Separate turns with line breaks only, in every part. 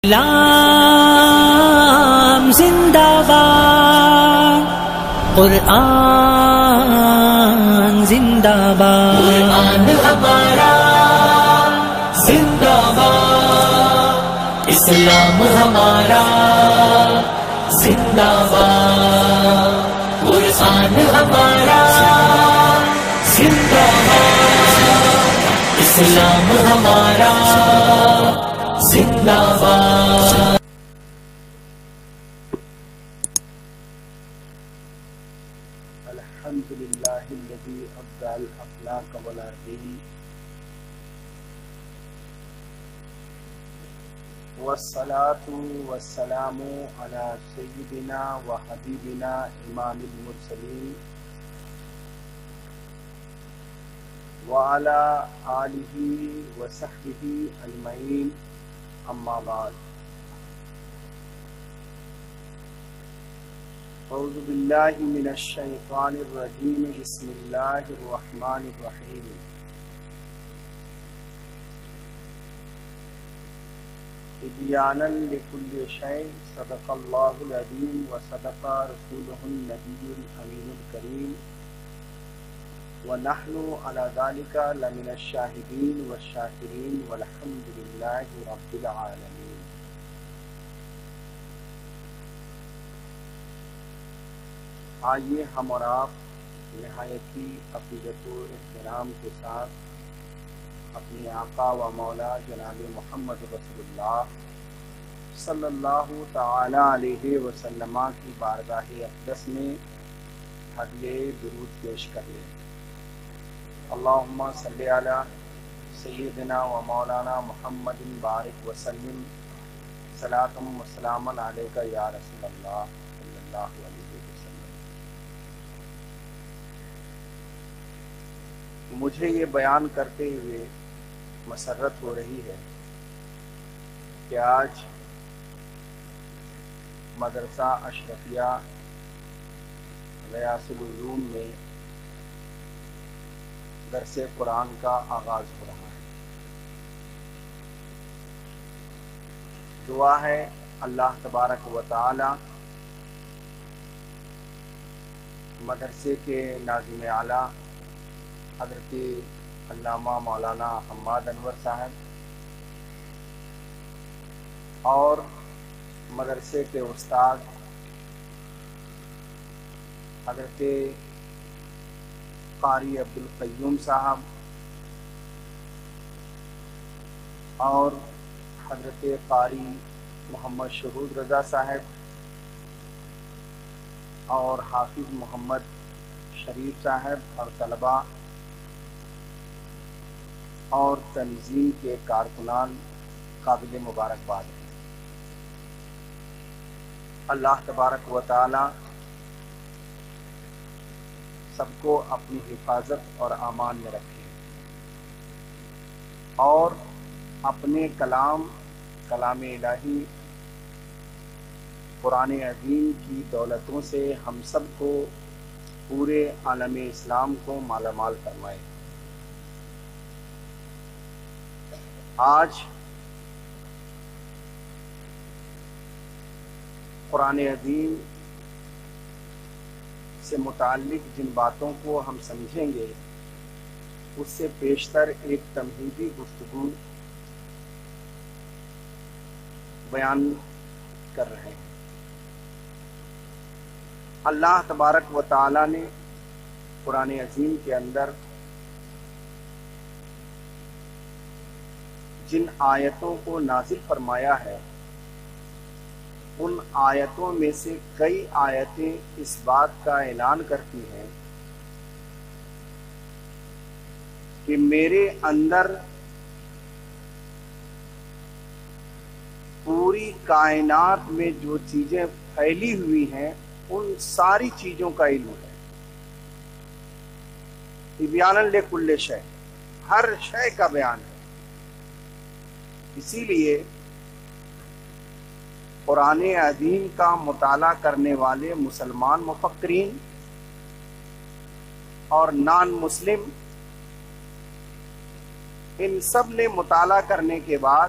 اسلام زندہ باد، قرآن زندہ باد، قرآن ہمارا زندہ باد، اسلام ہمارا زندہ باد، قرآن ہمارا زندہ باد، اسلام ہمارا زندہ باد۔
الحمد للہ الذی ابدع الاخلاق والدین والصلاة والسلام علی سیدنا و حبیبنا امام المرسلین وعلی آلہ وصحبہ اجمعین، اما بعد۔ اعوذ باللہ من الشیطان الرجیم، بسم اللہ الرحمن الرحیم۔ تبیانا لکل شیء، صدق اللہ العظیم وصدق رسولہ النبی الامین الکریم، ونحن علی ذلک لمن الشاہدین والشاکرین، والحمد للہ رب العالمین۔ آئیے ہم اور آپ نہایت ہی عقیدت و احترام کے ساتھ اپنے آقا و مولا جناب محمد رسول اللہ صلی اللہ تعالی علیہ وسلم کی بارگاہ اقدس میں ہدیہ درود پیش کر لیں۔ اللہم صلی علی سیدنا و مولانا محمد بارک وسلم، صلاۃ و سلاما علیک یا رسول اللہ صلی اللہ علیہ وسلم۔ مجھے یہ بیان کرتے ہوئے مسرت ہو رہی ہے کہ آج مدرسہ اشرفیہ غیاث العلوم میں درس قرآن کا آغاز ہو رہا ہے۔ دعا ہے اللہ تبارک و تعالی مدرسے کے ناظم اعلیٰ حضرت علامہ مولانا حماد انور صاحب اور مدرسے کے استاد حضرت قاری عبدالقیوم صاحب اور حضرت قاری محمد شہود رضا صاحب اور حافظ محمد شریف صاحب اور طلباء اور تنظیم کے کارکنان قابل مبارکباد ہیں۔ اللہ تبارک و تعالی سب کو اپنی حفاظت اور امان میں رکھے اور اپنے کلام الہی قرآن عظیم کی دولتوں سے ہم سب کو پورے عالم اسلام کو مالا مال فرمائے۔ آج قرآن عظیم سے متعلق جن باتوں کو ہم سمجھیں گے اس سے پیشتر ایک تمہیدی گفتگو بیان کر رہے ہیں۔ اللہ تبارک و تعالی نے قرآن عظیم کے اندر جن آیتوں کو نازل فرمایا ہے ان آیتوں میں سے کئی آیتیں اس بات کا اعلان کرتی ہیں کہ میرے اندر پوری کائنات میں جو چیزیں پھیلی ہوئی ہیں ان ساری چیزوں کا علم ہے۔ تبیانا لکل شیء، ہر شے کا بیان ہے۔ اسی لیے قرآن عظیم کا مطالعہ کرنے والے مسلمان مفکرین اور نان مسلم ان سب نے مطالعہ کرنے کے بعد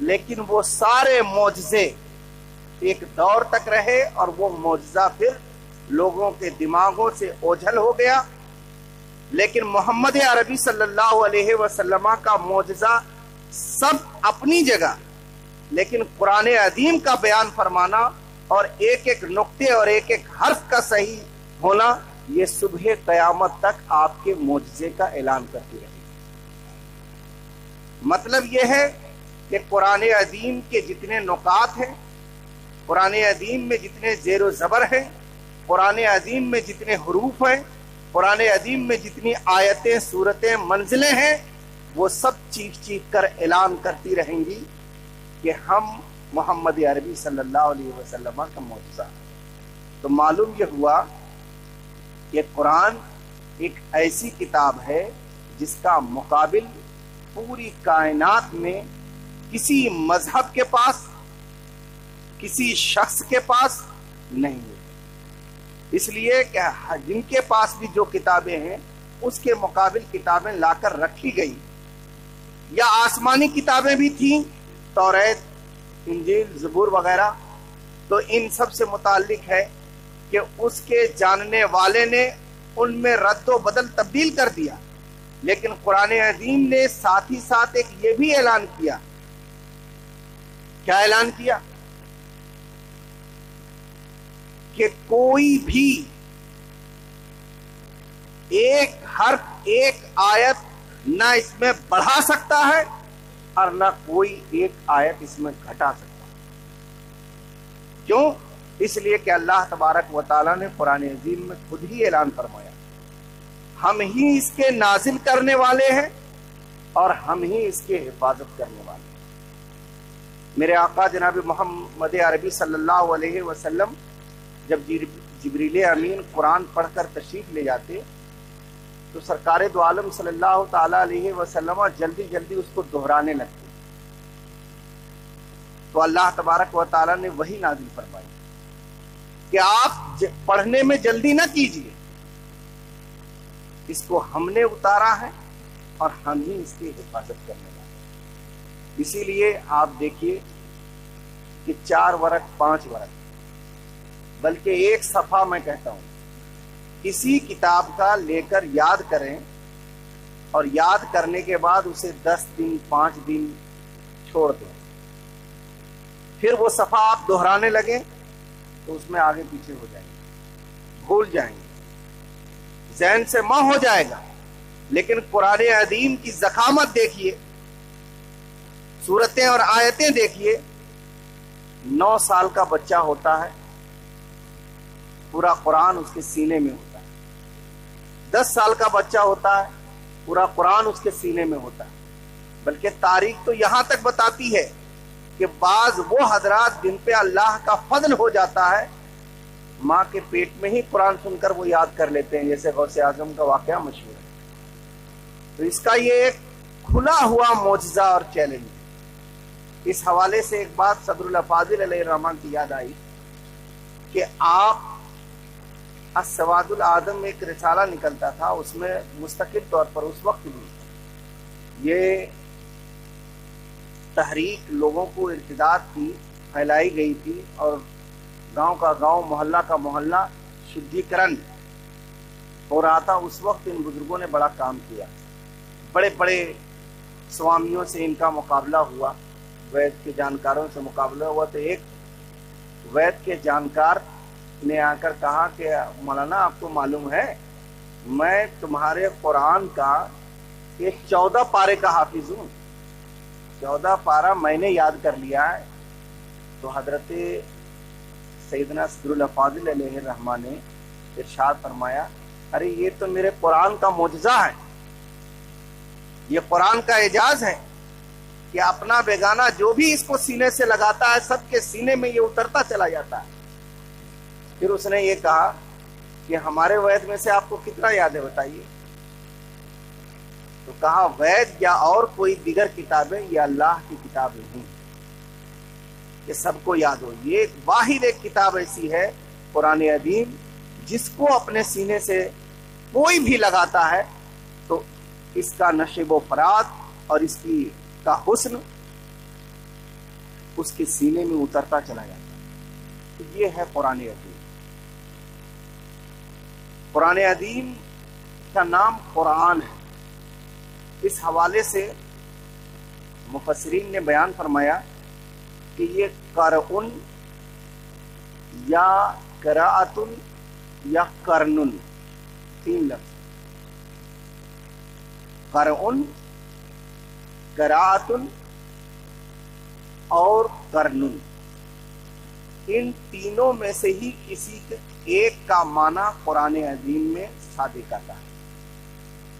لیکن وہ سارے معجزے ایک دور تک رہے اور وہ معجزہ پھر لوگوں کے دماغوں سے اوجھل ہو گیا. لیکن محمد عربی صلی اللہ علیہ وسلم کا معجزہ سب اپنی جگہ، لیکن قرآن عظیم کا بیان فرمانا اور ایک ایک نقطے اور ایک ایک حرف کا صحیح ہونا، یہ صبح قیامت تک آپ کے معجزے کا اعلان کرتی رہے گی. مطلب یہ ہے کہ قرآن عظیم کے جتنے نکات ہیں، قرآن عظیم میں جتنے زیر و زبر ہیں، قرآن عظیم میں جتنے حروف ہیں، قرآن عظیم میں جتنی آیتیں، سورتیں، منزلیں ہیں، وہ سب چیخ چیخ کر اعلان کرتی رہیں گی کہ ہم محمد عربی صلی اللہ علیہ وسلم کا معجزہ. تو معلوم یہ ہوا کہ قرآن ایک ایسی کتاب ہے جس کا مقابل پوری کائنات میں کسی مذہب کے پاس، کسی شخص کے پاس نہیں ہے. اس لیے کہ جن کے پاس بھی جو کتابیں ہیں اس کے مقابل کتابیں لا کر رکھی گئی، یا آسمانی کتابیں بھی تھیں، توریت، انجیل، زبور وغیرہ، تو ان سب سے متعلق ہے کہ اس کے جاننے والے نے ان میں رد و بدل تبدیل کر دیا. لیکن قرآن عظیم نے ساتھ ہی ساتھ ایک یہ بھی اعلان کیا. کیا اعلان کیا؟ کہ کوئی بھی ایک حرف، ایک آیت نہ اس میں بڑھا سکتا ہے اور نہ کوئی ایک آیت اس میں گھٹا سکتا ہے. کیوں؟ اس لیے کہ اللہ تبارک و تعالیٰ نے قرآن عظیم میں خود ہی اعلان فرمایا، ہم ہی اس کے نازل کرنے والے ہیں اور ہم ہی اس کے حفاظت کرنے والے ہیں. میرے آقا جناب محمد عربی صلی اللہ علیہ وسلم جب جبریل امین قرآن پڑھ کر تشریف لے جاتے تو سرکار دو عالم صلی اللہ تعالی علیہ وسلم جلدی جلدی اس کو دہرانے لگتے. تو اللہ تبارک و تعالیٰ نے وہی نازل فرمائی کہ آپ پڑھنے میں جلدی نہ کیجیے، اس کو ہم نے اتارا ہے اور ہم ہی اس کی حفاظت کرنے والے ہیں. اسی لیے آپ دیکھیے کہ 4 ورق 5 ورق بلکہ ایک صفحہ میں کہتا ہوں کسی کتاب کا لے کر یاد کریں اور یاد کرنے کے بعد اسے 10 دن 5 دن چھوڑ دیں، پھر وہ صفحہ آپ دہرانے لگیں تو اس میں آگے پیچھے ہو جائیں گے، بھول جائیں گے، ذہن سے ماں ہو جائے گا. لیکن قرآن عظیم کی ضخامت دیکھیے، سورتیں اور آیتیں دیکھیے. 9 سال کا بچہ ہوتا ہے، پورا قرآن اس کے سینے میں ہوتا ہے. 10 سال کا بچہ ہوتا ہے، پورا قرآن اس کے سینے میں ہوتا ہے. بلکہ تاریخ تو یہاں تک بتاتی ہے کہ بعض وہ حضرات جن پہ اللہ کا فضل ہو جاتا ہے، ماں کے پیٹ میں ہی قرآن سن کر وہ یاد کر لیتے ہیں، جیسے غوث اعظم کا واقعہ مشہور ہے. تو اس کا یہ ایک کھلا ہوا معجزہ اور چیلنج ہے. اس حوالے سے ایک بات صدر الافاضل علیہ الرحمن کی یاد آئی کہ آپ السواد العظم ایک رسالہ نکلتا تھا، اس میں مستقل طور پر اس وقت بھی یہ تحریک لوگوں کو ارتداد کی پھیلائی گئی تھی اور گاؤں کا گاؤں، محلہ کا محلہ شدھیکرن ہو رہا تھا. اس وقت ان بزرگوں نے بڑا کام کیا، بڑے بڑے سوامیوں سے ان کا مقابلہ ہوا، وید کے جانکاروں سے مقابلہ ہوا. تو ایک وید کے جانکار نے آ کر کہا کہ مولانا آپ کو معلوم ہے میں تمہارے قرآن کا ایک 14 پارے کا حافظ ہوں، 14 پارہ میں نے یاد کر لیا ہے. تو حضرت سیدنا صدر الافاضل علیہ الرحمن نے ارشاد فرمایا، ارے یہ تو میرے قرآن کا معجزہ ہے، یہ قرآن کا اعجاز ہے کہ اپنا بیگانہ جو بھی اس کو سینے سے لگاتا ہے سب کے سینے میں یہ اترتا چلا جاتا ہے. پھر اس نے یہ کہا کہ ہمارے وید میں سے آپ کو کتنا یاد ہے بتائیے. تو کہا وید یا اور کوئی دیگر کتابیں یہ اللہ کی کتاب نہیں کہ سب کو یاد ہو. یہ واحد ایک کتاب ایسی ہے قرآن عظیم جس کو اپنے سینے سے کوئی بھی لگاتا ہے تو اس کا نشیب و فرات اور اس کی کا حسن اس کے سینے میں اترتا چلا جاتا ہے۔ تو یہ ہے قرآن عظیم۔ قرآن عظیم کا نام قرآن ہے۔ اس حوالے سے مفسرین نے بیان فرمایا کہ یہ قرآن یا قراءتن یا قرنن، تین لفظ، قرآن، قراءتن اور قرنن، ان تینوں میں سے ہی کسی ایک کا معنی قرآن عظیم میں صادق آتا ہے،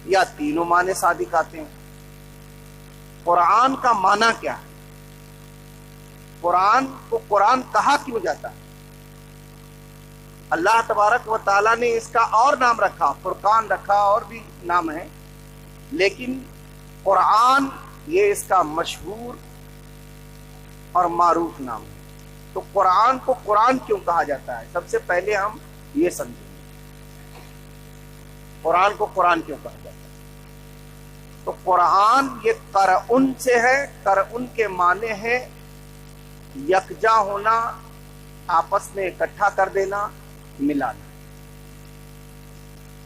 یا تینوں معنی صادق آتے ہیں۔ قرآن کا معنی کیا ہے؟ قرآن کو قرآن کہا کیوں جاتا ہے؟ اللہ تبارک و تعالیٰ نے اس کا اور نام رکھا، فرقان رکھا، اور بھی نام ہے، لیکن قرآن یہ اس کا مشہور اور معروف نام ہے۔ تو قرآن کو قرآن کیوں کہا جاتا ہے؟ سب سے پہلے ہم یہ سمجھیں گے قرآن کو قرآن کیوں کہا جاتا ہے۔ تو قرآن یہ قرآن سے ہے۔ قرآن کے معنی ہے یکجا ہونا، آپس میں اکٹھا کر دینا، ملانا۔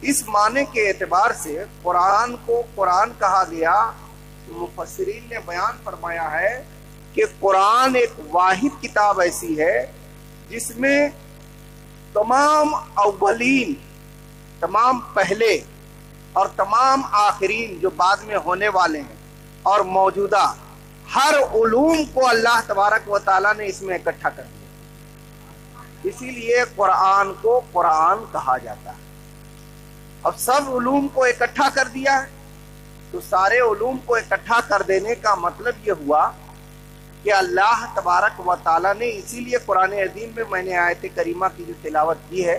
اس معنی کے اعتبار سے قرآن کو قرآن کہا گیا۔ مفسرین نے بیان فرمایا ہے کہ قرآن ایک واحد کتاب ایسی ہے جس میں تمام اولین، تمام پہلے اور تمام آخرین جو بعد میں ہونے والے ہیں اور موجودہ ہر علوم کو اللہ تبارک و تعالیٰ نے اس میں اکٹھا کر دیا، اسی لیے قرآن کو قرآن کہا جاتا ہے۔ اب سب علوم کو اکٹھا کر دیا ہے، تو سارے علوم کو اکٹھا کر دینے کا مطلب یہ ہوا کہ اللہ تبارک و تعالیٰ نے اسی لیے قرآن عظیم میں میں نے آیت کریمہ کی جو تلاوت کی ہے،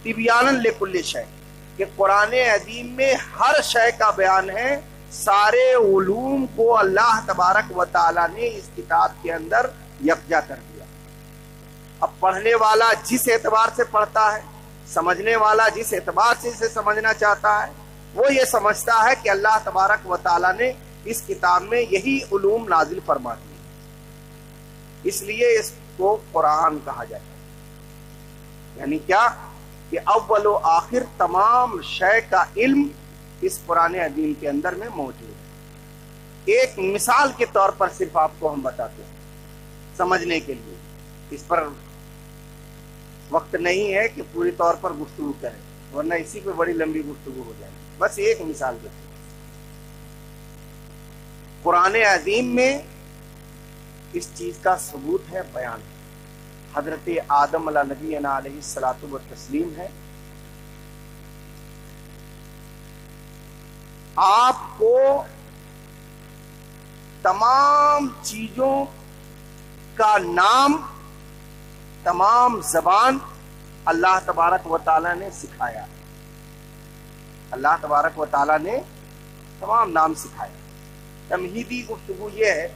تبیاناً لکل شیء، کہ قرآن عظیم میں ہر شے کا بیان ہے۔ سارے علوم کو اللہ تبارک و تعالیٰ نے اس کتاب کے اندر یکجا کر دیا۔ اب پڑھنے والا جس اعتبار سے پڑھتا ہے، سمجھنے والا جس اعتبار سے اسے سمجھنا چاہتا ہے، وہ یہ سمجھتا ہے کہ اللہ تبارک و تعالیٰ نے اس کتاب میں یہی علوم نازل فرما دیے، اس لیے اس کو قرآن کہا جاتا ہے۔ یعنی کیا؟ کہ اول و آخر تمام شے کا علم اس قرآن عظیم کے اندر میں موجود ہے۔ ایک مثال کے طور پر صرف آپ کو ہم بتاتے ہیں سمجھنے کے لیے، اس پر وقت نہیں ہے کہ پوری طور پر گفتگو کریں، ورنہ اسی پہ بڑی لمبی گفتگو ہو جائے گی۔ بس ایک مثال دیتے ہیں۔ قرآن عظیم میں اس چیز کا ثبوت ہے، بیان ہے۔ حضرت آدم علیہ نبینا علیہ الصلاۃ والتسلیم ہے۔ آپ کو تمام چیزوں کا نام، تمام زبان اللہ تبارک و تعالیٰ نے سکھایا۔ اللہ تبارک و تعالیٰ نے تمام نام سکھایا۔ تمہیدی گفتگو یہ ہے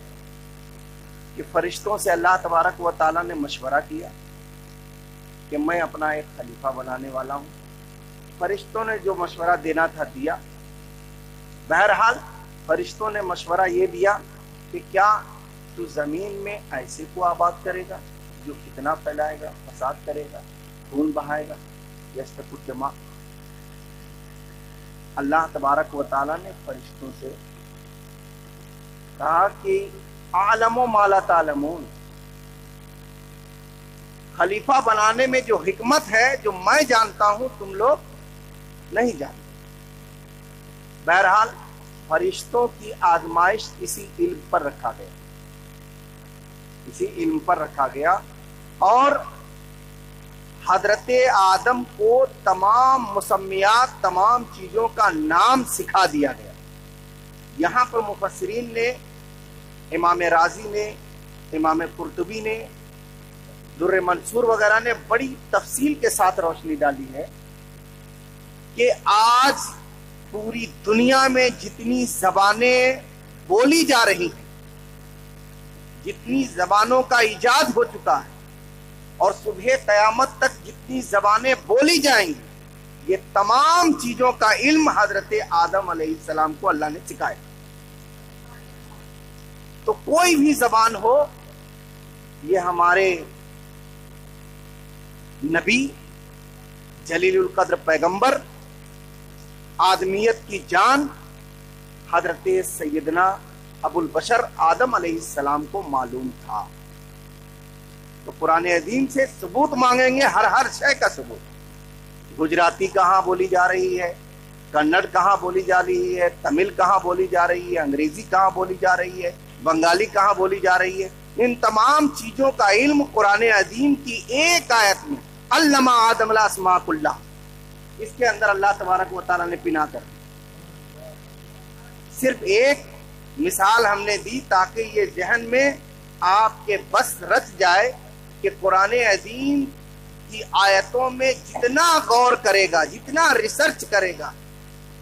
کہ فرشتوں سے اللہ تبارک و تعالیٰ نے مشورہ کیا کہ میں اپنا ایک خلیفہ بنانے والا ہوں۔ فرشتوں نے جو مشورہ دینا تھا دیا۔ بہرحال فرشتوں نے مشورہ یہ دیا کہ کیا تو زمین میں ایسے کو آباد کرے گا جو فتنہ پھیلائے گا، فساد کرے گا، خون بہائے گا، یسفک الدماء۔ اللہ تبارک و تعالیٰ نے فرشتوں سے کہا کہ عالم و ما لا تعلمون، خلیفہ بنانے میں جو حکمت ہے، جو میں جانتا ہوں تم لوگ نہیں جانتے۔ بہرحال فرشتوں کی آزمائش اسی علم پر رکھا گیا، اسی علم پر رکھا گیا، اور حضرت آدم کو تمام مسمیات، تمام چیزوں کا نام سکھا دیا گیا۔ یہاں پر مفسرین نے، امام رازی نے، امام قرطبی نے، در منصور وغیرہ نے بڑی تفصیل کے ساتھ روشنی ڈالی ہے کہ آج پوری دنیا میں جتنی زبانیں بولی جا رہی ہیں، جتنی زبانوں کا ایجاد ہو چکا ہے، اور صبح قیامت تک جتنی زبانیں بولی جائیں گی، یہ تمام چیزوں کا علم حضرت آدم علیہ السلام کو اللہ نے سکھایا۔ تو کوئی بھی زبان ہو، یہ ہمارے نبی جلیل القدر پیغمبر آدمیت کی جان حضرت سیدنا ابو البشر آدم علیہ السلام کو معلوم تھا. تو قرآن عظیم سے ثبوت مانگیں گے، ہر شے کا ثبوت. گجراتی کہاں بولی جا رہی ہے، کنڑ کہاں بولی جا رہی ہے، تمل کہاں بولی جا رہی ہے، انگریزی کہاں بولی جا رہی ہے، بنگالی کہاں بولی جا رہی ہے، ان تمام چیزوں کا علم قرآن عظیم کی ایک آیت میں علم آدم الاسماء کلھا، اس کے اندر اللہ تبارک و تعالیٰ نے پنہا کر صرف ایک مثال ہم نے دی تاکہ یہ ذہن میں آپ کے بس رچ جائے کہ قرآن عظیم کی آیتوں میں جتنا غور کرے گا، جتنا ریسرچ کرے گا،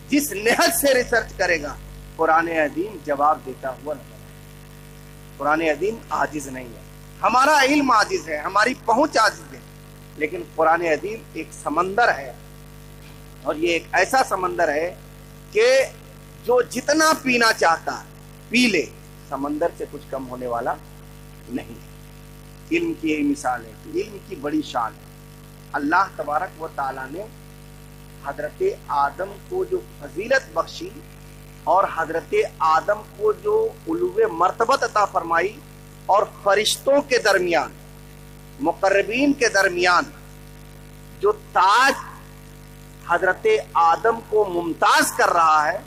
جس نہج سے ریسرچ کرے گا، قرآن عظیم جواب دیتا ہوا نظر آئے. قرآن عظیم عاجز نہیں ہے، ہمارا علم عاجز ہے، ہماری پہنچ عاجز ہے، لیکن قرآن عظیم ایک سمندر ہے، اور یہ ایک ایسا سمندر ہے کہ جو جتنا پینا چاہتا ہے پی لے، سمندر سے کچھ کم ہونے والا نہیں ہے. علم کی یہی مثال ہے کہ علم کی بڑی شان ہے. اللہ تبارک و تعالیٰ نے حضرت آدم کو جو فضیلت بخشی اور حضرت آدم کو جو علو مرتبت عطا فرمائی، اور فرشتوں کے درمیان، مقربین کے درمیان جو تاج حضرت آدم کو ممتاز کر رہا ہے،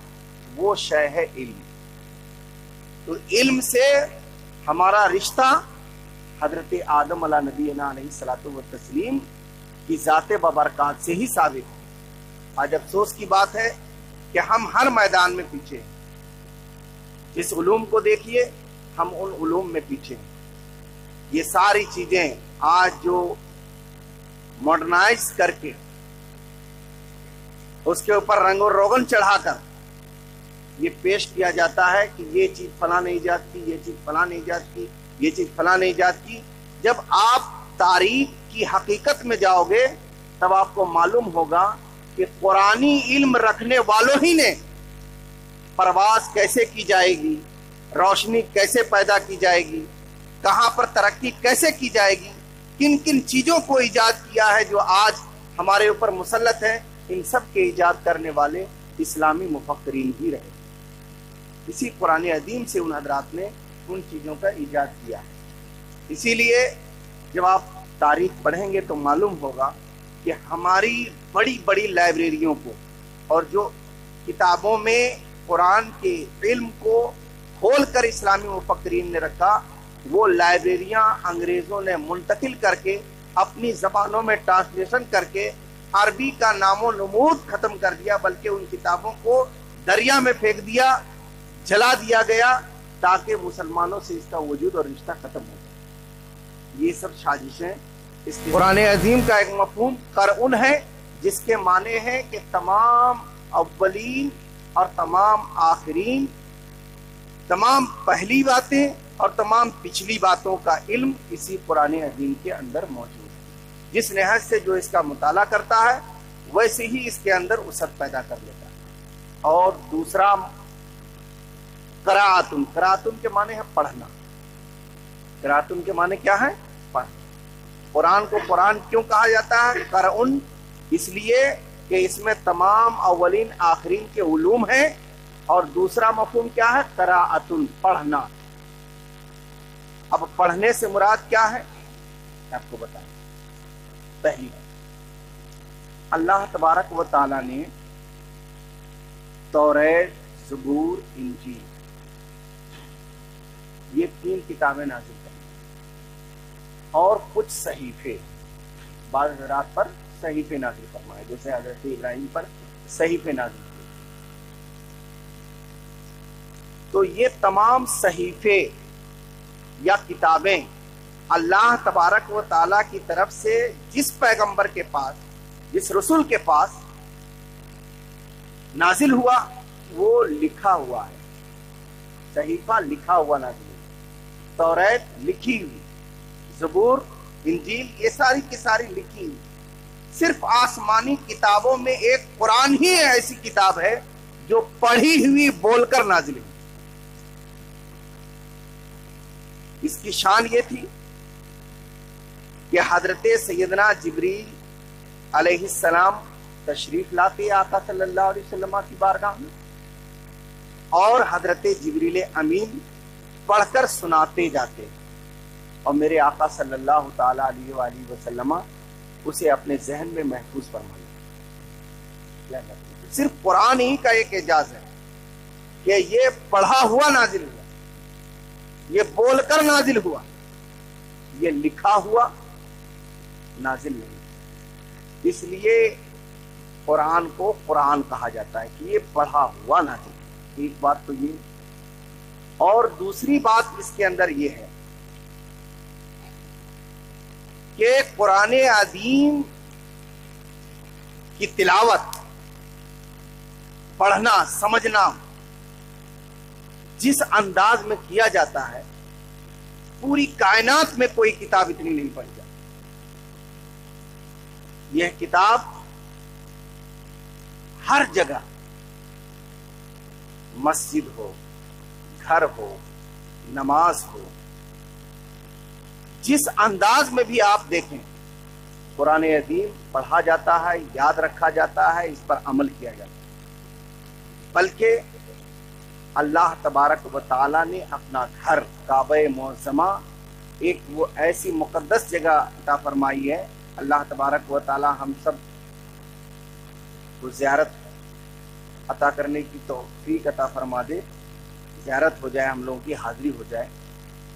وہ شے ہے علم. تو علم سے ہمارا رشتہ حضرت آدم علیہ نبینا علیہ الصلوۃ والتسلیم کی ذات ببرکات سے ہی ثابت ہے. آج افسوس کی بات ہے کہ ہم ہر میدان میں پیچھے ہیں. جس علوم کو دیکھیے ہم ان علوم میں پیچھے ہیں. یہ ساری چیزیں آج جو ماڈرنائز کر کے اس کے اوپر رنگ اور روغن چڑھا کر یہ پیش کیا جاتا ہے کہ یہ چیز فلاں نے ایجاد کی، یہ چیز فلاں نے ایجاد کی، یہ چیز فلاں نے ایجاد کی. جب آپ تاریخ کی حقیقت میں جاؤ گے تب آپ کو معلوم ہوگا کہ قرآنی علم رکھنے والوں ہی نے پرواز کیسے کی جائے گی، روشنی کیسے پیدا کی جائے گی، کہاں پر ترقی کیسے کی جائے گی، کن کن چیزوں کو ایجاد کیا ہے جو آج ہمارے اوپر مسلط ہے. ان سب کے ایجاد کرنے والے اسلامی مفکرین ہی رہے. اسی قرآن عظیم سے ان حضرات نے ان چیزوں کا ایجاد کیا ہے. اسی لیے جب آپ تاریخ پڑھیں گے تو معلوم ہوگا کہ ہماری بڑی بڑی لائبریریوں کو اور جو کتابوں میں قرآن کے علم کو کھول کر اسلامی مفکرین نے رکھا، وہ لائبریریاں انگریزوں نے منتقل کر کے اپنی زبانوں میں ٹرانسلیشن کر کے عربی کا نام و نمود ختم کر دیا، بلکہ ان کتابوں کو دریا میں پھینک دیا، جلا دیا گیا تاکہ مسلمانوں سے اس کا وجود اور رشتہ ختم ہو جائے. یہ سب سازشیں اس قرآن عظیم کا ایک مفہوم قرآن ہے، جس کے معنی ہے کہ تمام اولین اور تمام آخرین، تمام پہلی باتیں اور تمام پچھلی باتوں کا علم اسی قرآن عظیم کے اندر موجود ہے. جس نہج سے جو اس کا مطالعہ کرتا ہے ویسے ہی اس کے اندر وسعت پیدا کر لیتا ہے. اور دوسرا قراءتن، قراءتن کے معنی ہے پڑھنا. قراءتن کے معنی کیا ہے؟ پڑھنا. قرآن کو قرآن کیوں کہا جاتا ہے؟ قرآن اس لیے کہ اس میں تمام اولین آخرین کے علوم ہیں. اور دوسرا مفہوم کیا ہے؟ قراءتن، پڑھنا. اب پڑھنے سے مراد کیا ہے آپ کو بتائیں. پہلی اللہ تبارک و تعالی نے تورات، زبور، انجیل، یہ 3 کتابیں نازل کریں اور کچھ صحیفے، بعض حضرات پر صحیفے نازل فرمائے، جیسے حضرت ابراہیم پر صحیفے نازل ہوئے. تو یہ تمام صحیفے یا کتابیں اللہ تبارک و تعالیٰ کی طرف سے جس پیغمبر کے پاس، جس رسول کے پاس نازل ہوا وہ لکھا ہوا ہے. صحیفہ لکھا ہوا نازل ہوا، تورات لکھی ہوئی، زبور، انجیل یہ ساری کی ساری لکھی ہوئی. صرف آسمانی کتابوں میں ایک قرآن ہی ایسی کتاب ہے جو پڑھی ہوئی بول کر نازل ہوئی. اس کی شان یہ تھی کہ حضرت سیدنا جبریل علیہ السلام تشریف لاتے آقا صلی اللہ علیہ وسلم کی بارگاہ میں، اور حضرت جبریل امین پڑھ کر سناتے جاتے، اور میرے آقا صلی اللہ تعالی علیہ وآلہ وسلم اسے اپنے ذہن میں محفوظ فرمائے۔ صرف قرآن ہی کا ایک اعجاز ہے کہ یہ پڑھا ہوا نازل ہوا، یہ بول کر نازل ہوا، یہ لکھا ہوا نازل نہیں۔ اس لیے قرآن کو قرآن کہا جاتا ہے کہ یہ پڑھا ہوا نازل۔ ایک بات تو یہ، اور دوسری بات اس کے اندر یہ ہے کہ قرآن عظیم کی تلاوت، پڑھنا، سمجھنا جس انداز میں کیا جاتا ہے، پوری کائنات میں کوئی کتاب اتنی نہیں پڑھی جاتی۔ یہ کتاب ہر جگہ، مسجد ہو، گھر ہو، نماز ہو، جس انداز میں بھی آپ دیکھیں قرآن عظیم پڑھا جاتا ہے، یاد رکھا جاتا ہے، اس پر عمل کیا جاتا ہے۔ بلکہ اللہ تبارک و تعالیٰ نے اپنا گھر کعبہ معظمہ ایک وہ ایسی مقدس جگہ عطا فرمائی ہے۔ اللہ تبارک و تعالیٰ ہم سب کو زیارت عطا کرنے کی توفیق عطا فرما دے، زیارت ہو جائے، ہم لوگوں کی حاضری ہو جائے۔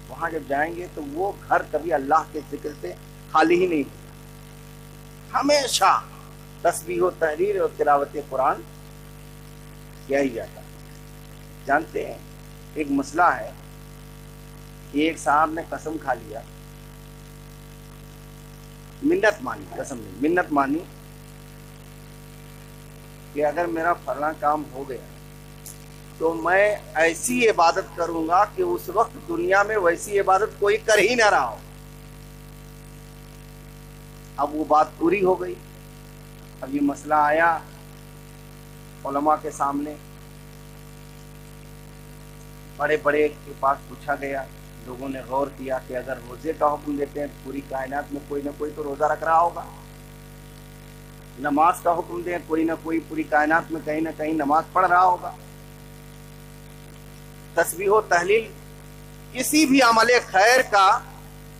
وہاں جب جائیں گے تو وہ گھر کبھی اللہ کے ذکر سے خالی ہی نہیں ہوگا، ہمیشہ تسبیح و تحریر اور تلاوت قرآن کیا ہی جاتا ہے۔ جانتے ہیں ایک مسئلہ ہے کہ ایک صاحب نے قسم کھا لیا، منت مانی، قسم نہیں، منت مانی کہ اگر میرا فلاں کام ہو گیا تو میں ایسی عبادت کروں گا کہ اس وقت دنیا میں ویسی عبادت کوئی کر ہی نہ رہا ہو۔ اب وہ بات پوری ہو گئی، اب یہ مسئلہ آیا علماء کے سامنے، بڑے بڑے کے پاس پوچھا گیا، لوگوں نے غور کیا کہ اگر روزے کا حکم دیتے ہیں پوری کائنات میں کوئی نہ کوئی تو روزہ رکھ رہا ہوگا، نماز کا حکم دیں کوئی نہ کوئی پوری کائنات میں کہیں نہ کہیں نماز پڑھ رہا ہوگا، تسبیح و تحلیل کسی بھی عمل خیر کا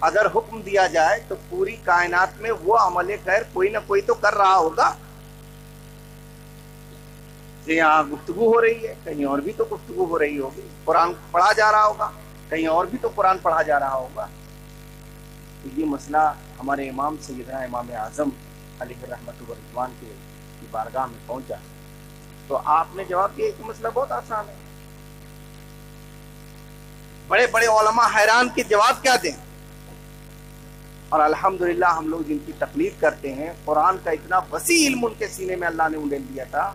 اگر حکم دیا جائے تو پوری کائنات میں وہ عمل خیر کوئی نہ کوئی تو کر رہا ہوگا۔ یہاں گفتگو ہو رہی ہے، کہیں اور بھی تو گفتگو ہو رہی ہوگی، قرآن پڑھا جا رہا ہوگا، کہیں اور بھی تو قرآن پڑھا جا رہا ہوگا۔ تو یہ مسئلہ ہمارے امام سیدنا امام اعظم علیہ رحمت و رضوان کی بارگاہ میں پہنچا، تو آپ نے جواب دیا کہ مسئلہ بہت آسان ہے۔ بڑے بڑے علماء حیران کہ جواب کیا دیں، اور الحمدللہ ہم لوگ جن کی تقلید کرتے ہیں، قرآن کا اتنا وسیع علم ان کے سینے میں اللہ نے انہیں دیا تھا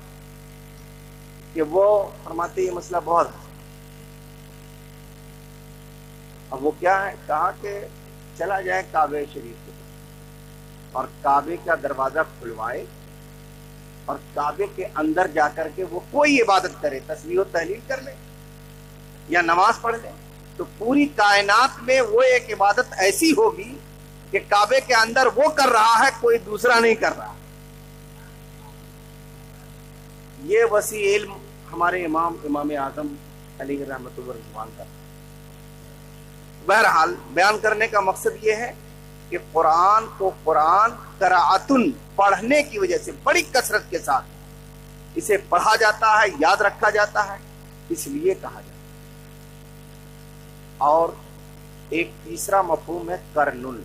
کہ وہ فرماتے یہ مسئلہ بہت ہے۔ اب وہ کیا ہے؟ کہا کہ چلا جائے کعبہ شریف کے اور کعبے کا دروازہ کھلوائے اور کعبے کے اندر جا کر کے وہ کوئی عبادت کرے، تسبیح و تحلیل کر لے یا نماز پڑھ لے، تو پوری کائنات میں وہ ایک عبادت ایسی ہوگی کہ کعبے کے اندر وہ کر رہا ہے، کوئی دوسرا نہیں کر رہا۔ یہ وسیع علم ہمارے امام اعظم علیہ رحمت و رضوان کا۔ بہرحال بیان کرنے کا مقصد یہ ہے کہ قرآن کو قرآن قراءتن پڑھنے کی وجہ سے بڑی کثرت کے ساتھ اسے پڑھا جاتا ہے، یاد رکھا جاتا ہے، اس لیے کہا جاتا ہے۔ اور ایک تیسرا مفہوم ہے قرنن،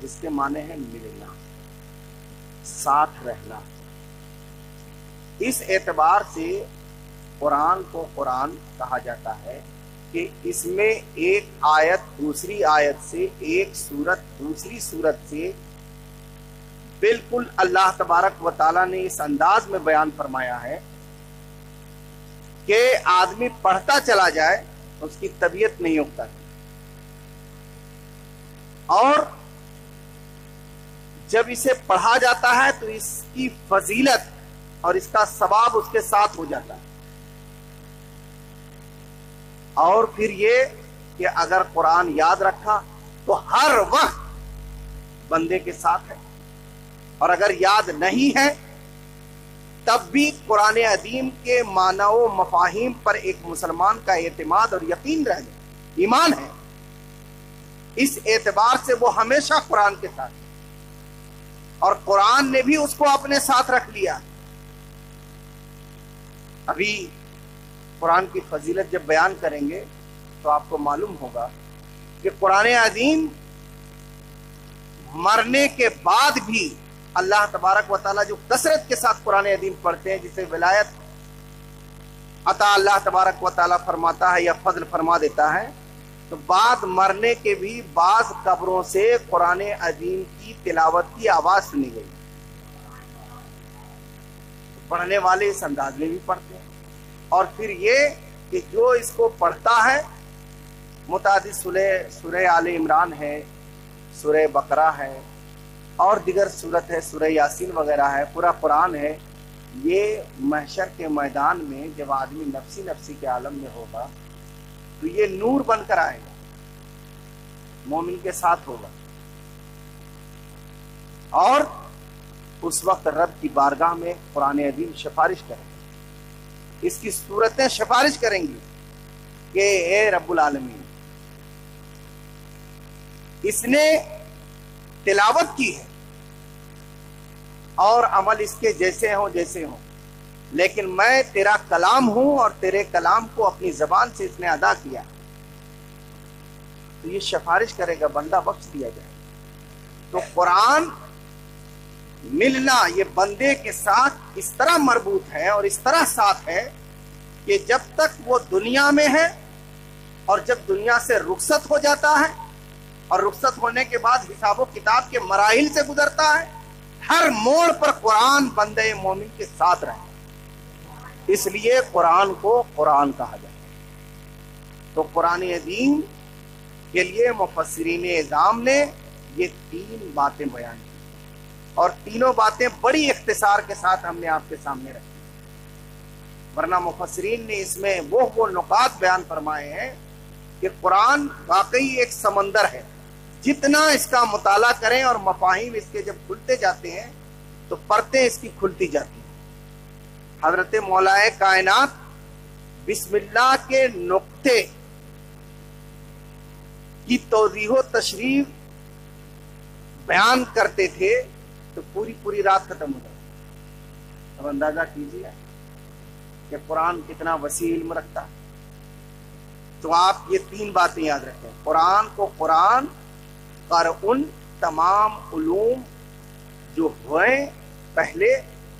جس کے معنی ہے ملنا، ساتھ رہنا۔ اس اعتبار سے قرآن کو قرآن کہا جاتا ہے کہ اس میں ایک آیت دوسری آیت سے، ایک سورت دوسری سورت سے بالکل اللہ تبارک و تعالیٰ نے اس انداز میں بیان فرمایا ہے کہ آدمی پڑھتا چلا جائے اس کی طبیعت نہیں اگتا، اور جب اسے پڑھا جاتا ہے تو اس کی فضیلت اور اس کا ثواب اس کے ساتھ ہو جاتا ہے۔ اور پھر یہ کہ اگر قرآن یاد رکھا تو ہر وقت بندے کے ساتھ ہے، اور اگر یاد نہیں ہے تب بھی قرآن عظیم کے معنی و مفاہیم پر ایک مسلمان کا اعتماد اور یقین رہ جائے، ایمان ہے، اس اعتبار سے وہ ہمیشہ قرآن کے ساتھ ہے، اور قرآن نے بھی اس کو اپنے ساتھ رکھ لیا۔ ابھی قرآن کی فضیلت جب بیان کریں گے تو آپ کو معلوم ہوگا کہ قرآن عظیم مرنے کے بعد بھی اللہ تبارک و تعالیٰ جو کثرت کے ساتھ قرآن عظیم پڑھتے ہیں، جسے ولایت عطا اللہ تبارک و تعالیٰ فرماتا ہے یا فضل فرما دیتا ہے، تو بعد مرنے کے بھی بعض قبروں سے قرآن عظیم کی تلاوت کی آواز سنی گئی۔ پڑھنے والے اس انداز میں بھی پڑھتے ہیں، اور پھر یہ کہ جو اس کو پڑھتا ہے، متعدد سورہ آل عمران ہے، سورہ بقرہ ہے، اور دیگر سورت ہے، سورہ یاسین وغیرہ ہے، پورا قرآن ہے، یہ محشر کے میدان میں جب آدمی نفسی نفسی کے عالم میں ہوگا تو یہ نور بن کر آئے گا، مومن کے ساتھ ہوگا، اور اس وقت رب کی بارگاہ میں قرآن عظیم سفارش کرے گا، اس کی صورتیں سفارش کریں گی کہ اے رب العالمین، اس نے تلاوت کی ہے اور عمل اس کے جیسے ہوں، لیکن میں تیرا کلام ہوں اور تیرے کلام کو اپنی زبان سے اس نے ادا کیا، تو یہ سفارش کرے گا، بندہ بخش دیا جائے۔ تو قرآن ملنا یہ بندے کے ساتھ اس طرح مربوط ہے اور اس طرح ساتھ ہے کہ جب تک وہ دنیا میں ہے اور جب دنیا سے رخصت ہو جاتا ہے اور رخصت ہونے کے بعد حساب و کتاب کے مراحل سے گزرتا ہے، ہر موڑ پر قرآن بندے مومن کے ساتھ رہے، اس لیے قرآن کو قرآن کہا جاتا ہے۔ تو قرآن عظیم کے لیے مفسرین اعظام نے یہ 3 باتیں بیان کی، اور تینوں باتیں بڑی اختصار کے ساتھ ہم نے آپ کے سامنے رکھی، ورنہ مفسرین نے اس میں وہ نکات بیان فرمائے ہیں کہ قرآن واقعی ایک سمندر ہے، جتنا اس کا مطالعہ کریں اور مفاہیم اس کے جب کھلتے جاتے ہیں تو پرتیں اس کی کھلتی جاتی ہیں۔ حضرت مولائے کائنات بسم اللہ کے نقطے کی توضیح و تشریح بیان کرتے تھے تو پوری رات ختم ہو جاتی۔ اب اندازہ کیجیے کہ قرآن کتنا وسیع علم رکھتا ہے۔ تو آپ یہ 3 باتیں یاد رکھیں، قرآن کو قرآن، اور ان تمام علوم جو ہوئے پہلے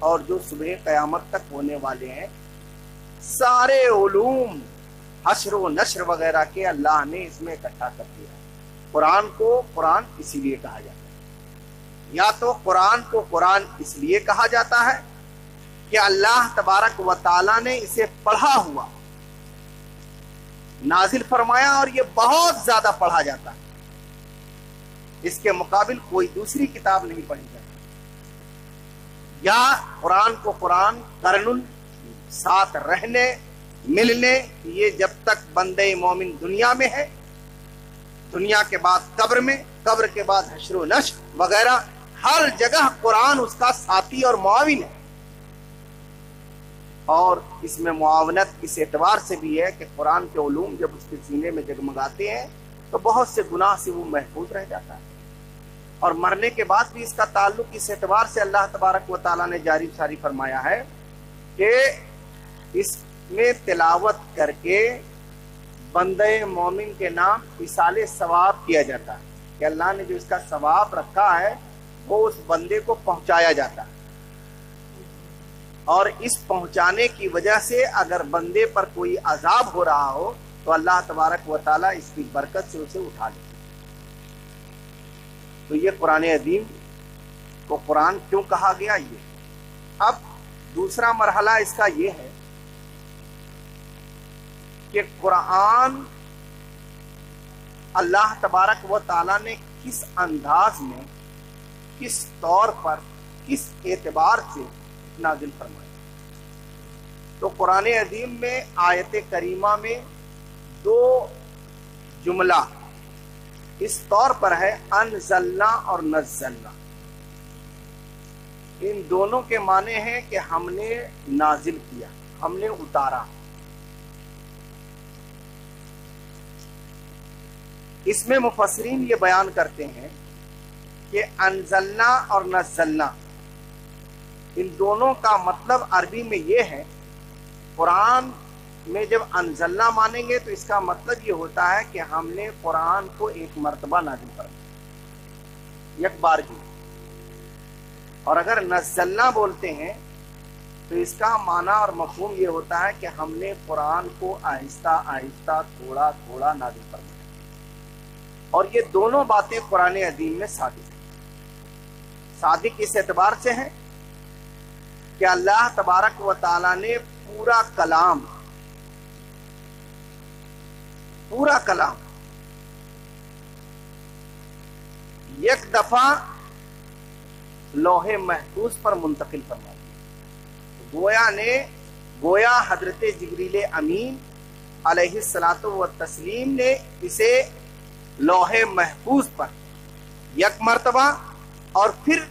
اور جو صبح قیامت تک ہونے والے ہیں، سارے علوم حشر و نشر وغیرہ کے اللہ نے اس میں اکٹھا کر دیا۔ قرآن کو قرآن اسی لیے کہا جاتا ہے، یا تو قرآن کو قرآن اس لیے کہا جاتا ہے کہ اللہ تبارک و تعالی نے اسے پڑھا ہوا نازل فرمایا اور یہ بہت زیادہ پڑھا جاتا ہے، اس کے مقابل کوئی دوسری کتاب نہیں پڑھی جاتی، یا قرآن کو قرآن قرن ساتھ رہنے ملنے، یہ جب تک بندے مومن دنیا میں ہے، دنیا کے بعد قبر میں، قبر کے بعد حشر و نشر وغیرہ، ہر جگہ قرآن اس کا ساتھی اور معاون ہے۔ اور اس میں معاونت اس اعتبار سے بھی ہے کہ قرآن کے علوم جب اس کے سینے میں جگمگاتے ہیں تو بہت سے گناہ سے وہ محفوظ رہ جاتا ہے، اور مرنے کے بعد بھی اس کا تعلق اس اعتبار سے اللہ تبارک و تعالیٰ نے جاری ساری فرمایا ہے کہ اس میں تلاوت کر کے بندے مومن کے نام ایصال ثواب کیا جاتا ہے، کہ اللہ نے جو اس کا ثواب رکھا ہے وہ اس بندے کو پہنچایا جاتا ہے، اور اس پہنچانے کی وجہ سے اگر بندے پر کوئی عذاب ہو رہا ہو تو اللہ تبارک و تعالیٰ اس کی برکت سے اسے اٹھا لیتا ہے۔ تو یہ قرآن عظیم کو قرآن کیوں کہا گیا؟ یہ اب دوسرا مرحلہ اس کا یہ ہے کہ قرآن اللہ تبارک و تعالیٰ نے کس انداز میں، کس طور پر، کس اعتبار سے نازل فرمایا۔ تو قرآن عظیم میں آیت کریمہ میں 2 جملہ اس طور پر ہے انزلنا اور نزلنا، ان دونوں کے معنی ہیں کہ ہم نے نازل کیا، ہم نے اتارا۔ اس میں مفسرین یہ بیان کرتے ہیں کہ انزلنا اور نزلنا ان دونوں کا مطلب عربی میں یہ ہے، قرآن میں جب انزلنا مانیں گے تو اس کا مطلب یہ ہوتا ہے کہ ہم نے قرآن کو ایک مرتبہ نازل فرمایا، یک بار کی۔ اور اگر نزلنا بولتے ہیں تو اس کا معنی اور مفہوم یہ ہوتا ہے کہ ہم نے قرآن کو آہستہ آہستہ تھوڑا تھوڑا نازل فرمایا۔ اور یہ دونوں باتیں قرآن عظیم میں صادق ہیں۔ صادق اس اعتبار سے ہیں کہ اللہ تبارک و تعالی نے پورا کلام یک دفعہ لوح محفوظ پر منتقل فرما دیا۔ گویا حضرت جبریل امین علیہ الصلاۃ والتسلیم نے اسے لوح محفوظ پر یک مرتبہ اور پھر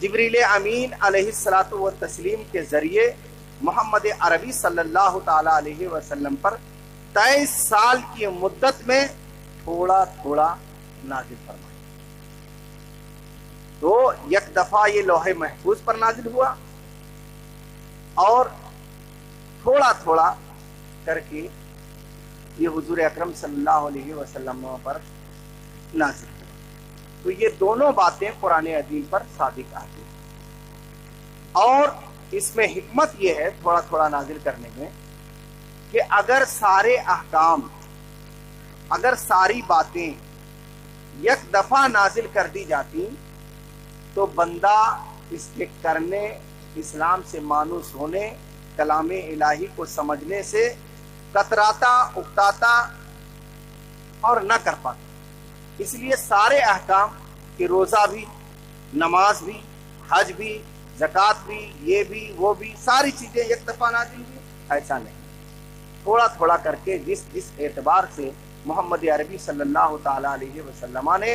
جبریل امین علیہ الصلاۃ والتسلیم کے ذریعے محمد عربی صلی اللہ تعالی علیہ وسلم پر 23 سال کی مدت میں تھوڑا تھوڑا نازل فرمایا۔ تو یک دفعہ یہ لوح محفوظ پر نازل ہوا اور تھوڑا تھوڑا کر کے یہ حضور اکرم صلی اللہ علیہ وسلم پر نازل ہوا۔ تو یہ دونوں باتیں قرآن عظیم پر صادق آتی ہیں۔ اور اس میں حکمت یہ ہے تھوڑا تھوڑا نازل کرنے میں کہ اگر سارے احکام، اگر ساری باتیں یک دفعہ نازل کر دی جاتی تو بندہ اس کے کرنے، اسلام سے مانوس ہونے، کلام الہی کو سمجھنے سے کتراتا، اکتاتا اور نہ کر پاتا۔ اس لیے سارے احکام کہ روزہ بھی، نماز بھی، حج بھی، زکوٰۃ بھی، یہ بھی وہ بھی، ساری چیزیں یک دفعہ نازل ہوئی، ایسا نہیں، تھوڑا تھوڑا کر کے جس اعتبار سے محمد عربی صلی اللہ تعالی علیہ وسلم نے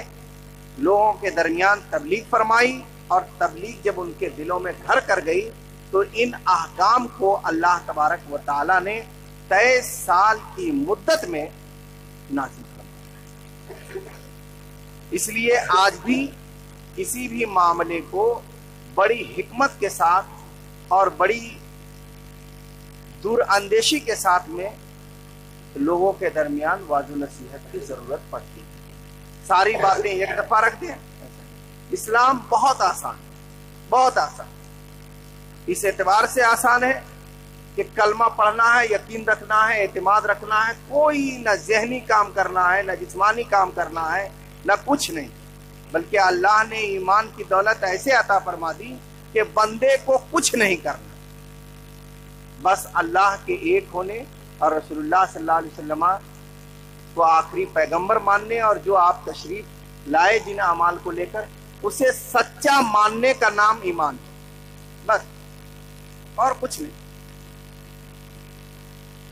لوگوں کے درمیان تبلیغ فرمائی، اور تبلیغ جب ان کے دلوں میں گھر کر گئی تو ان احکام کو اللہ تبارک و تعالی نے 23 سال کی مدت میں نازل فرمایا۔ اس لیے آج بھی کسی بھی معاملے کو بڑی حکمت کے ساتھ اور بڑی دور اندیشی کے ساتھ میں لوگوں کے درمیان واضح نصیحت کی ضرورت پڑتی ہے۔ ساری باتیں ایک دفعہ رکھ دیں، اسلام بہت آسان، بہت آسان، اس اعتبار سے آسان ہے کہ کلمہ پڑھنا ہے، یقین رکھنا ہے، اعتماد رکھنا ہے، کوئی نہ ذہنی کام کرنا ہے، نہ جسمانی کام کرنا ہے، نہ کچھ نہیں، بلکہ اللہ نے ایمان کی دولت ایسے عطا فرما دی کہ بندے کو کچھ نہیں کرنا، بس اللہ کے ایک ہونے اور رسول اللہ صلی اللہ علیہ وسلم کو آخری پیغمبر ماننے، اور جو آپ تشریف لائے جن اعمال کو لے کر، اسے سچا ماننے کا نام ایمان ہے، بس، اور کچھ نہیں۔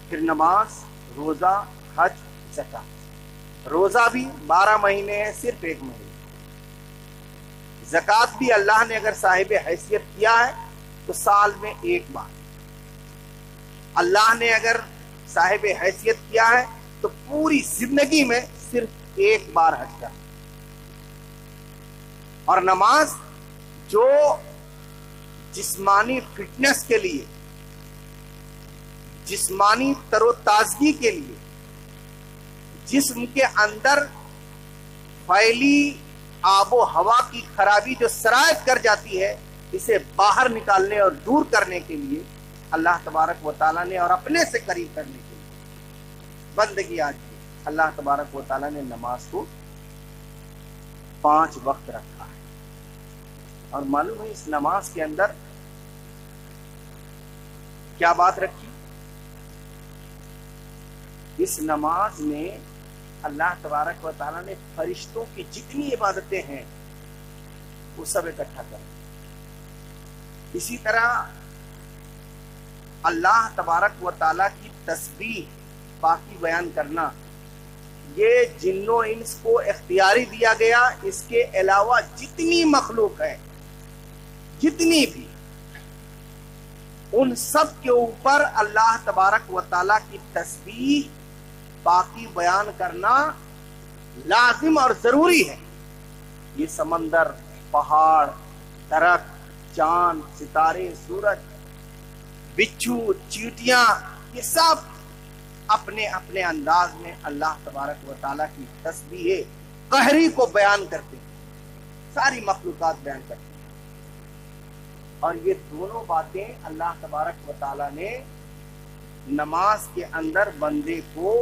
پھر نماز، روزہ، حج، زکوٰۃ۔ روزہ بھی 12 مہینے ہے، صرف 1 مہینے۔ زکوٰۃ بھی اللہ نے اگر صاحب حیثیت کیا ہے تو سال میں 1 بار، اللہ نے اگر صاحب حیثیت کیا ہے تو پوری زندگی میں صرف 1 بار حج کرنا۔ اور نماز جو جسمانی فٹنس کے لیے، جسمانی تر و تازگی کے لیے، جسم کے اندر پھیلی آب و ہوا کی خرابی جو سرایت کر جاتی ہے، اسے باہر نکالنے اور دور کرنے کے لیے اللہ تبارک و تعالیٰ نے، اور اپنے سے قریب کرنے کے لیے بندگی آج کی، اللہ تبارک و تعالیٰ نے نماز کو 5 وقت رکھا ہے۔ اور معلوم ہے اس نماز کے اندر کیا بات رکھی؟ اس نماز میں اللہ تبارک و تعالیٰ نے فرشتوں کی جتنی عبادتیں ہیں وہ سب اکٹھا کر، اسی طرح اللہ تبارک و تعالیٰ کی تسبیح، پاکی بیان کرنا، یہ جن و انس کو اختیاری دیا گیا، اس کے علاوہ جتنی مخلوق ہے، جتنی بھی، ان سب کے اوپر اللہ تبارک و تعالیٰ کی تسبیح، پاکی بیان کرنا لازم اور ضروری ہے۔ یہ سمندر، پہاڑ، درخت، چاند، ستارے، سورج، بچھو، چیونٹیاں، یہ سب اپنے اپنے انداز میں اللہ تبارک و تعالیٰ کی تسبیح قہری کو بیان کرتے ہیں، ساری مخلوقات بیان کرتے ہیں۔ اور یہ دونوں باتیں اللہ تبارک و تعالیٰ نے نماز کے اندر بندے کو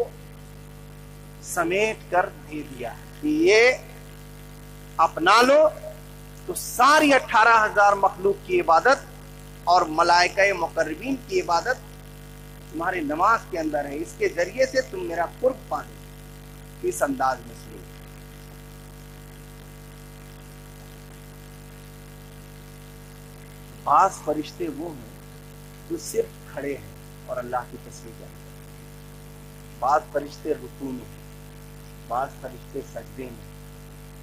سمیٹ کر دے دیا کہ یہ اپنا لو تو ساری 18,000 مخلوق کی عبادت اور ملائکہ مقربین کی عبادت تمہاری نماز کے اندر ہے، اس کے ذریعے سے تم میرا قرب پا لو۔ اس انداز میں سے بعض فرشتے وہ ہیں جو صرف کھڑے ہیں اور اللہ کی تسبیح کرتے ہیں، بعض فرشتے رکوع میں، بعض فرشتے سجدے میں،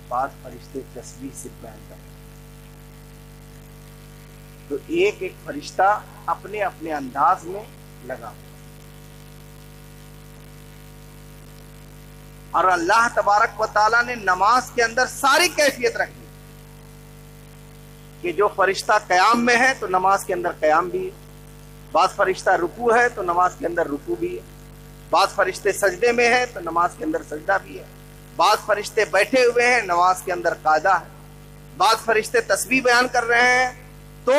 بعض فرشتے تسبیح سے بیان کرتے ہیں۔ تو ایک ایک فرشتہ اپنے اپنے انداز میں لگا، اور اللہ تبارک و تعالیٰ نے نماز کے اندر ساری کیفیت رکھی کہ جو فرشتہ قیام میں ہے تو نماز کے اندر قیام بھی ہے، بعض فرشتہ رکوع ہے تو نماز کے اندر رکوع بھی ہے، بعض فرشتے سجدے میں ہے تو نماز کے اندر سجدہ بھی ہے، بعض فرشتے بیٹھے ہوئے ہیں، نماز کے اندر قاعدہ ہے، بعض فرشتے تسبیح بیان کر رہے ہیں۔ تو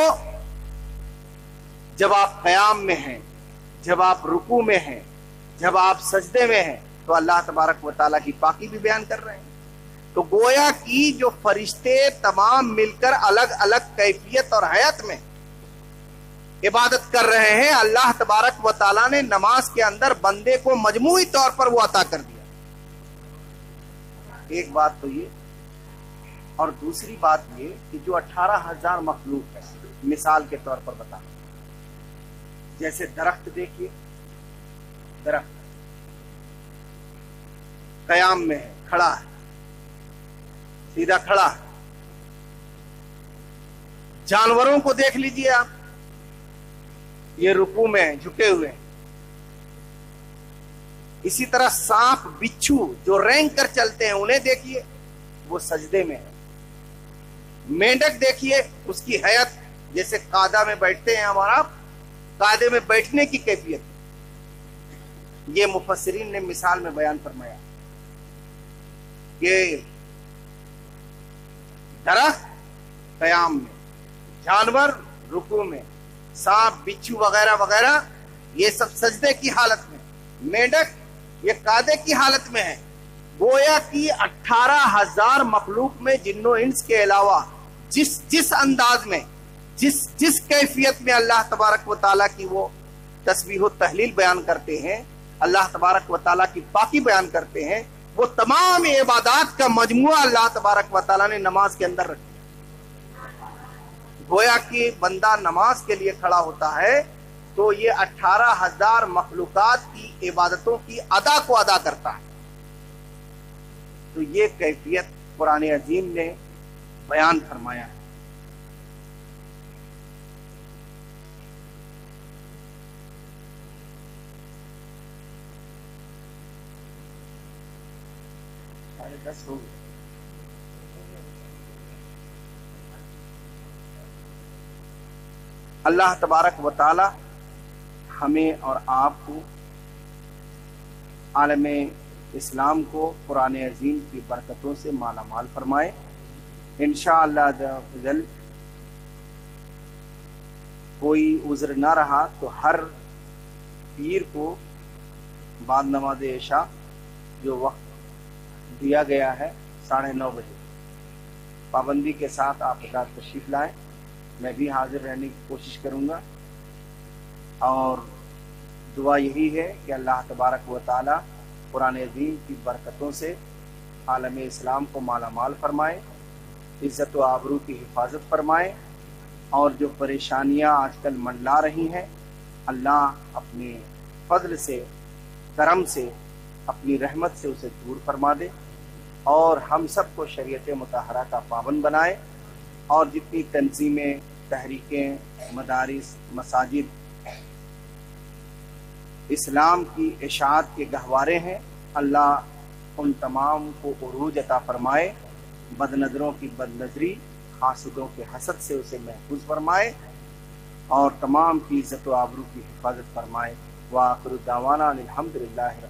جب آپ قیام میں ہیں، جب آپ رکوع میں ہیں، جب آپ سجدے میں ہیں تو اللہ تبارک و تعالیٰ کی پاکی بھی بیان کر رہے ہیں۔ تو گویا کی جو فرشتے تمام مل کر الگ الگ کیفیت اور حیت میں عبادت کر رہے ہیں، اللہ تبارک و تعالیٰ نے نماز کے اندر بندے کو مجموعی طور پر وہ عطا کر دیا۔ ایک بات تو یہ، اور دوسری بات یہ کہ جو 18,000 مخلوق ہے، مثال کے طور پر بتا، جیسے درخت دیکھیے، درخت قیام میں ہے، کھڑا ہے، سیدھا کھڑا ہے۔ جانوروں کو دیکھ لیجئے آپ، یہ رکوع میں ہیں، جھکے ہوئے ہیں۔ اسی طرح سانپ، بچھو جو رینگ کر چلتے ہیں انہیں دیکھیے، وہ سجدے میں ہے۔ مینڈک دیکھیے، اس کی حیت جیسے قاعدہ میں بیٹھتے ہیں ہمارا، قاعدے میں بیٹھنے کی کیفیت یہ مفسرین نے مثال میں بیان فرمایا کہ درخت قیام میں، جانور رکوع میں، سانپ، بچھو وغیرہ وغیرہ یہ سب سجدے کی حالت میں، مینڈک یہ قاعدے کی حالت میں ہے۔ گویا کی 18,000 مخلوق میں جن و انس کے علاوہ جس انداز میں، جس کیفیت میں اللہ تبارک و تعالیٰ کی وہ تسبیح و تحلیل بیان کرتے ہیں، اللہ تبارک و تعالیٰ کی پاکی بیان کرتے ہیں، وہ تمام عبادات کا مجموعہ اللہ تبارک و تعالیٰ نے نماز کے اندر رکھا۔ گویا کہ بندہ نماز کے لیے کھڑا ہوتا ہے تو یہ 18,000 مخلوقات کی عبادتوں کی ادا کو ادا کرتا ہے۔ تو یہ کیفیت قرآن عظیم نے بیان فرمایا ہے۔ اللہ تبارک و تعالی ہمیں اور آپ کو، عالم اسلام کو قرآن عظیم کی برکتوں سے مالا مال فرمائے۔ انشاءاللہ عز و جل کوئی عذر نہ رہا تو ہر پیر کو بعد نماز عشاء جو وقت دیا گیا ہے 9:30 بجے پابندی کے ساتھ آپ حضرات تشریف لائیں، میں بھی حاضر رہنے کی کوشش کروں گا، اور دعا یہی ہے کہ اللہ تبارک و تعالی قرآن عظیم کی برکتوں سے عالم اسلام کو مالا مال فرمائے، عزت و آبرو کی حفاظت فرمائے، اور جو پریشانیاں آج کل منڈلا رہی ہیں اللہ اپنے فضل سے، کرم سے اپنی رحمت سے اسے دور فرما دے اور ہم سب کو شریعت مطہرہ کا پابند بنائے، اور جتنی تنظیمیں، تحریکیں، مدارس، مساجد اسلام کی اشاعت کے گہوارے ہیں، اللہ ان تمام کو عروج عطا فرمائے، بد نظروں کی بد نظری، حاسدوں کے حسد سے اسے محفوظ فرمائے، اور تمام کی عزت و آبرو کی حفاظت فرمائے۔ وآخر دعوانا الحمدللہ۔